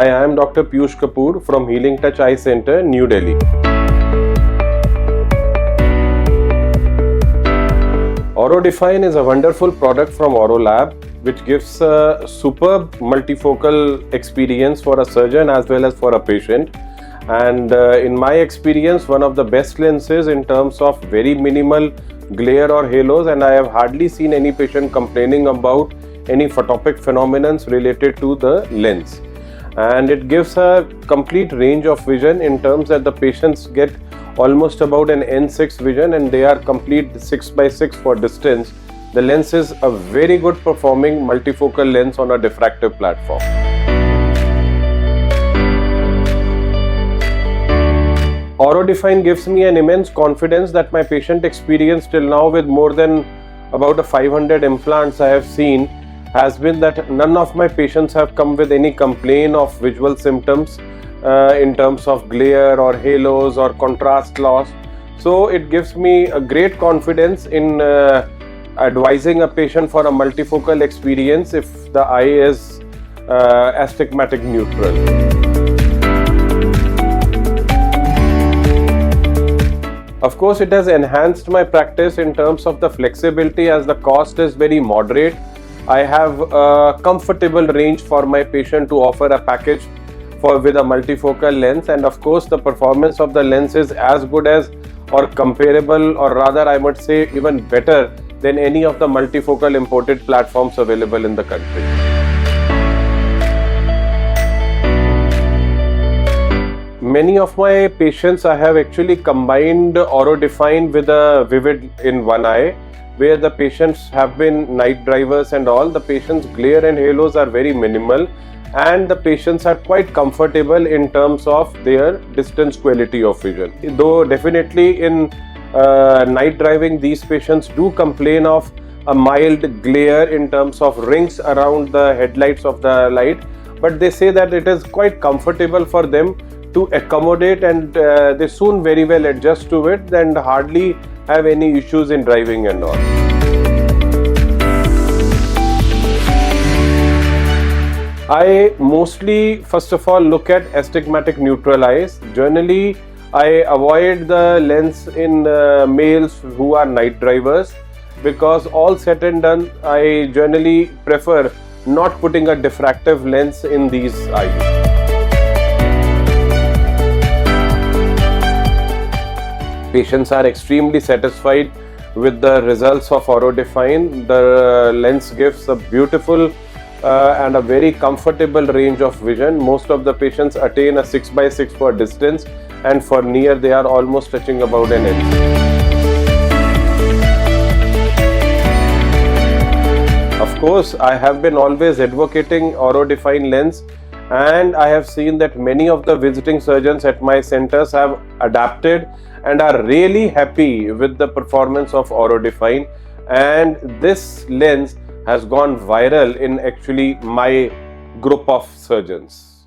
Hi, I am Dr. Piyush Kapur from Healing Touch Eye Center, New Delhi. Aurolab Dfine is a wonderful product from Aurolab which gives a superb multifocal experience for a surgeon as well as for a patient. And in my experience, one of the best lenses in terms of very minimal glare or halos, and I have hardly seen any patient complaining about any photopic phenomenon related to the lens. And it gives a complete range of vision in terms that the patients get almost about an N6 vision and they are complete 6x6 for distance. The lens is a very good performing multifocal lens on a diffractive platform. Aurolab Dfine gives me an immense confidence that my patient experience till now with more than about 500 implants I have seen has been that none of my patients have come with any complaint of visual symptoms in terms of glare or halos or contrast loss. So it gives me a great confidence in advising a patient for a multifocal experience if the eye is astigmatic neutral. Of course, it has enhanced my practice in terms of the flexibility as the cost is very moderate. I have a comfortable range for my patient to offer a package with a multifocal lens, and of course the performance of the lens is as good as or comparable, or rather I would say even better than any of the multifocal imported platforms available in the country. Many of my patients I have actually combined Aurolab Dfine with a Vivid in one eye, where the patients have been night drivers and all. The patients' glare and halos are very minimal and the patients are quite comfortable in terms of their distance quality of vision. Though definitely in night driving these patients do complain of a mild glare in terms of rings around the headlights of the light, but they say that it is quite comfortable for them to accommodate and they soon very well adjust to it and hardly have any issues in driving and all. I mostly first of all look at astigmatic neutral eyes. Generally, I avoid the lens in males who are night drivers because all said and done, I generally prefer not putting a diffractive lens in these eyes. Patients are extremely satisfied with the results of Aurolab Dfine. The lens gives a beautiful and a very comfortable range of vision. Most of the patients attain a 6x6 for distance, and for near they are almost touching about an inch. Of course, I have been always advocating Aurolab Dfine lens, and I have seen that many of the visiting surgeons at my centers have adapted and are really happy with the performance of Aurolab Dfine, and this lens has gone viral in actually my group of surgeons.